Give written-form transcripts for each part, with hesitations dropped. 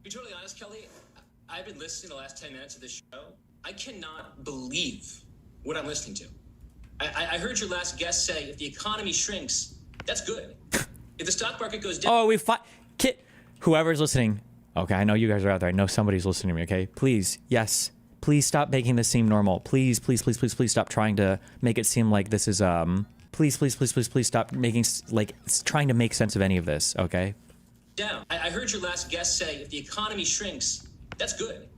be totally honest, Kelly, I've been listening the last 10 minutes of this show. I cannot believe what I'm listening to. I heard your last guest say, if the economy shrinks, that's good. If the stock market goes down... Oh, whoever's listening. Okay, I know you guys are out there. I know somebody's listening to me, okay? Please, yes. Please stop making this seem normal. Please, please, please, please, please stop trying to make it seem like this is, Please, please, please, please, please stop making, like, trying to make sense of any of this, okay? Down. I heard your last guest say, if the economy shrinks, that's good.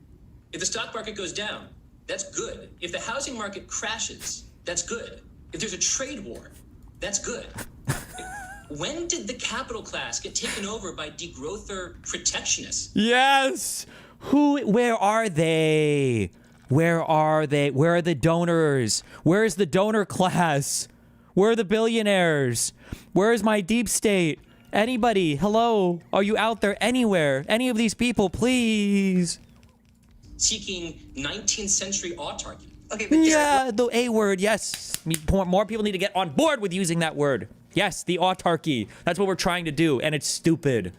If the stock market goes down, that's good. If the housing market crashes, that's good. If there's a trade war, that's good. When did the capital class get taken over by degrowther protectionists? Yes! Where are they? Where are they? Where are the donors? Where is the donor class? Where are the billionaires? Where is my deep state? Anybody? Hello? Are you out there anywhere? Any of these people, please? Seeking 19th century autarky. Okay, but yeah, the A word, yes. More people need to get on board with using that word. Yes, the autarky. That's what we're trying to do, and it's stupid.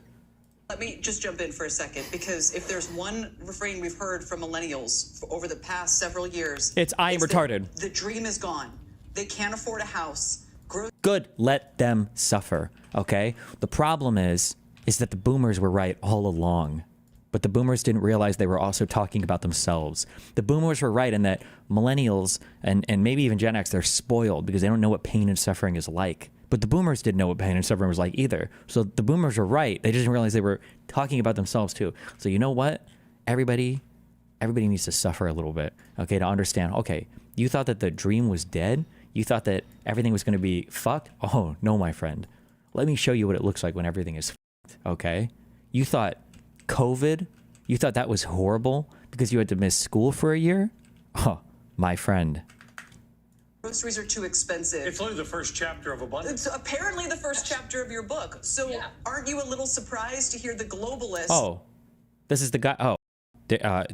Let me just jump in for a second, because if there's one refrain we've heard from millennials over the past several years, it's I am retarded. The dream is gone. They can't afford a house. Good, let them suffer, okay? The problem is that the boomers were right all along. But the boomers didn't realize they were also talking about themselves. The boomers were right in that millennials and maybe even Gen X, they're spoiled because they don't know what pain and suffering is like. But the boomers didn't know what pain and suffering was like either. So the boomers were right. They just didn't realize they were talking about themselves too. So you know what? Everybody needs to suffer a little bit, okay, to understand, okay, you thought that the dream was dead? You thought that everything was going to be fucked? Oh, no, my friend. Let me show you what it looks like when everything is fucked, okay? You thought COVID, you thought that was horrible because you had to miss school for a year? Oh, my friend. Groceries are too expensive. It's only the first chapter of abundance. It's apparently the first chapter of your book. So yeah. Aren't you a little surprised to hear the globalists? Oh, this is the guy. Oh,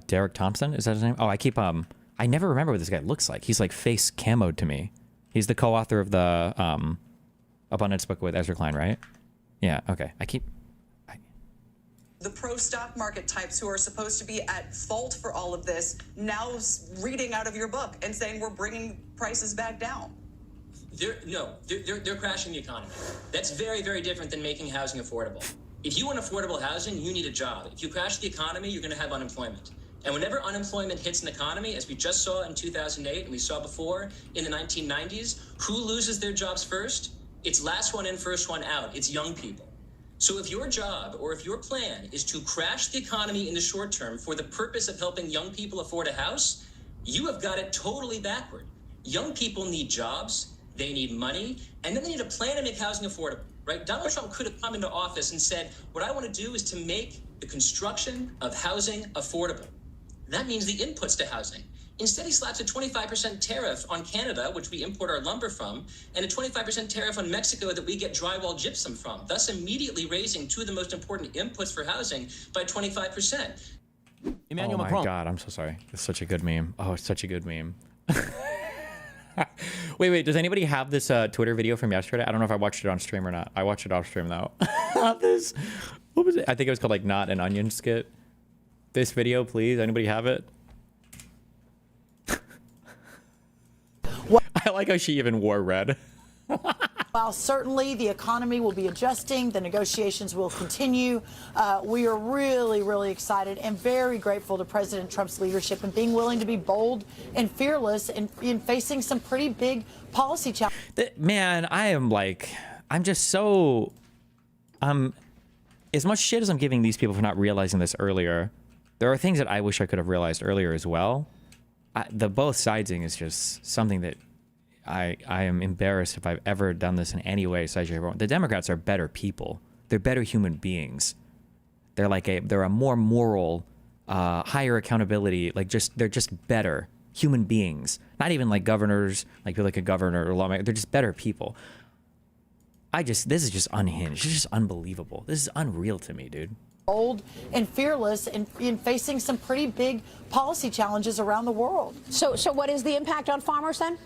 Derek Thompson, is that his name? Oh, I never remember what this guy looks like. He's like face camoed to me. He's the co-author of the Abundance book with Ezra Klein, right? Yeah, okay. The pro-stock market types who are supposed to be at fault for all of this now reading out of your book and saying we're bringing prices back down. They're crashing the economy. That's very, very different than making housing affordable. If you want affordable housing, you need a job. If you crash the economy, you're going to have unemployment. And whenever unemployment hits an economy, as we just saw in 2008 and we saw before in the 1990s, who loses their jobs first? It's last one in, first one out. It's young people. So if your job or if your plan is to crash the economy in the short term for the purpose of helping young people afford a house, you have got it totally backward. Young people need jobs, they need money, and then they need a plan to make housing affordable, right? Donald Trump could have come into office and said, what I want to do is to make the construction of housing affordable. That means the inputs to housing. Instead, he slaps a 25% tariff on Canada, which we import our lumber from, and a 25% tariff on Mexico that we get drywall gypsum from, thus immediately raising two of the most important inputs for housing by 25%. Emmanuel Macron. Oh my God, I'm so sorry. It's such a good meme. Oh, it's such a good meme. Wait, does anybody have this Twitter video from yesterday? I don't know if I watched it on stream or not. I watched it off stream though. What was it? I think it was called like Not an Onion Skit. This video, please. Anybody have it? I like how she even wore red. While certainly the economy will be adjusting, the negotiations will continue. We are really, really excited and very grateful to President Trump's leadership and being willing to be bold and fearless in facing some pretty big policy challenges. Man, I'm just so, as much shit as I'm giving these people for not realizing this earlier, there are things that I wish I could have realized earlier as well. The both sidesing is just something that I am embarrassed if I've ever done this in any way. The Democrats are better people. They're better human beings. They're a more moral, higher accountability. They're just better human beings. Not even like governors, like a governor or lawmaker. They're just better people. This is just unhinged. It's just unbelievable. This is unreal to me, dude. Bold and fearless in facing some pretty big policy challenges around the world. So what is the impact on farmers then?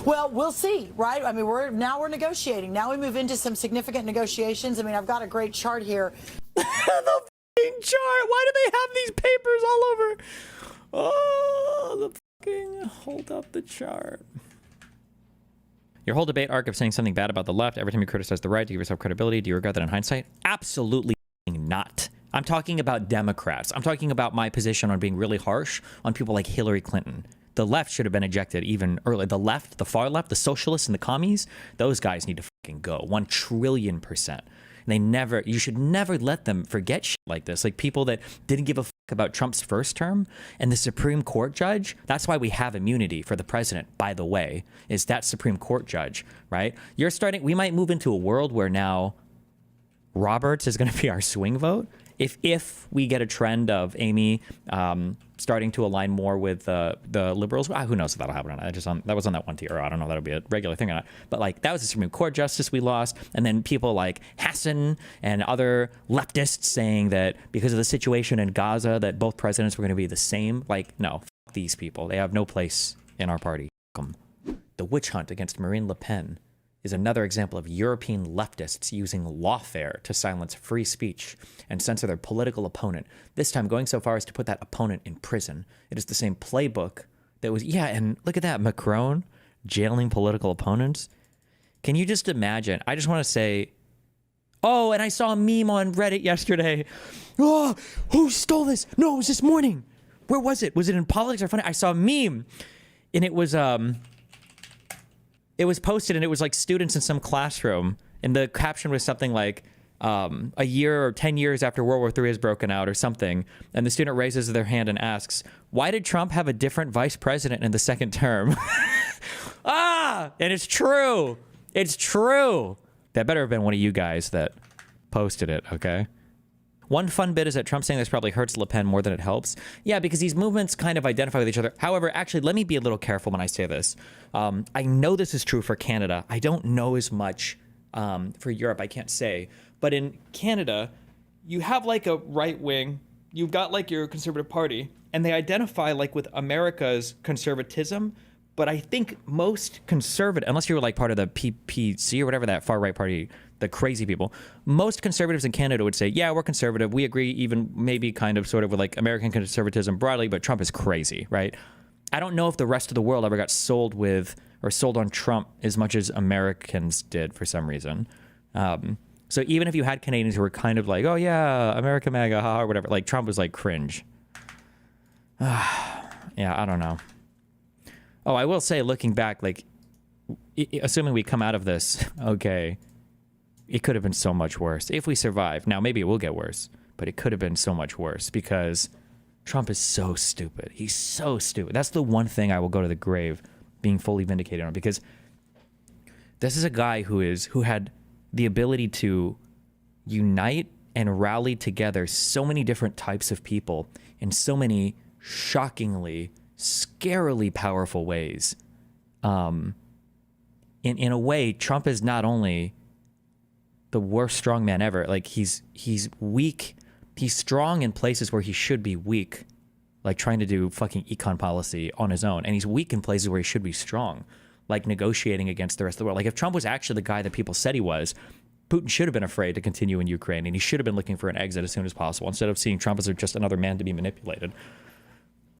Well, we'll see, right? I mean, we're negotiating. Now we move into some significant negotiations. I mean, I've got a great chart here. The fucking chart. Why do they have these papers all over? Oh, the fucking hold up the chart. Your whole debate arc of saying something bad about the left every time you criticize the right to give yourself credibility, do you regret that in hindsight? Absolutely not. I'm talking about Democrats. I'm talking about my position on being really harsh on people like Hillary Clinton. The left should have been ejected even earlier. The left, the far left, the socialists and the commies, those guys need to fucking go 1 trillion%. You should never let them forget shit like this. Like people that didn't give a fuck about Trump's first term and the Supreme Court judge. That's why we have immunity for the president, by the way, is that Supreme Court judge, right? We might move into a world where now Roberts is going to be our swing vote. If we get a trend of Amy starting to align more with the liberals, who knows if that'll happen or not. That was on that one tier. I don't know if that'll be a regular thing or not. But like that was the Supreme Court justice we lost, and then people like Hassan and other leftists saying that because of the situation in Gaza that both presidents were going to be the same. Like no, fuck these people. They have no place in our party. Fuck 'em. The witch hunt against Marine Le Pen is another example of European leftists using lawfare to silence free speech and censor their political opponent, this time going so far as to put that opponent in prison. It is the same playbook that was, and look at that, Macron jailing political opponents. Can you just imagine? I just want to say, oh, and I saw a meme on Reddit yesterday. Oh, who stole this? No, it was this morning. Where was it? Was it in politics or funny? I saw a meme, and it was posted, and it was like students in some classroom, and the caption was something like a year or 10 years after World War III has broken out or something, and the student raises their hand and asks, why did Trump have a different vice president in the second term? And it's true. It's true. That better have been one of you guys that posted it, okay? One fun bit is that Trump saying this probably hurts Le Pen more than it helps. Yeah, because these movements kind of identify with each other. However, actually, let me be a little careful when I say this. I know this is true for Canada. I don't know as much for Europe, I can't say. But in Canada, you have like a right wing. You've got like your Conservative Party, and they identify like with America's conservatism. But I think most conservative, unless you were like part of the PPC or whatever, that far right party, the crazy people, most conservatives in Canada would say, yeah, we're conservative. We agree even maybe kind of sort of with like American conservatism broadly, but Trump is crazy, right? I don't know if the rest of the world ever got sold on Trump as much as Americans did for some reason. So even if you had Canadians who were kind of like, oh yeah, America MAGA, ha, or whatever, like Trump was like cringe. Yeah, I don't know. Oh, I will say, looking back, like, assuming we come out of this, okay, it could have been so much worse if we survive. Now, maybe it will get worse, but it could have been so much worse because Trump is so stupid. He's so stupid. That's the one thing I will go to the grave being fully vindicated on, because this is a guy who had the ability to unite and rally together so many different types of people in so many shockingly, scarily powerful ways. In a way, Trump is not only the worst strongman ever, like he's weak. He's strong in places where he should be weak, like trying to do fucking econ policy on his own. And he's weak in places where he should be strong, like negotiating against the rest of the world. Like if Trump was actually the guy that people said he was, Putin should have been afraid to continue in Ukraine, and he should have been looking for an exit as soon as possible instead of seeing Trump as just another man to be manipulated.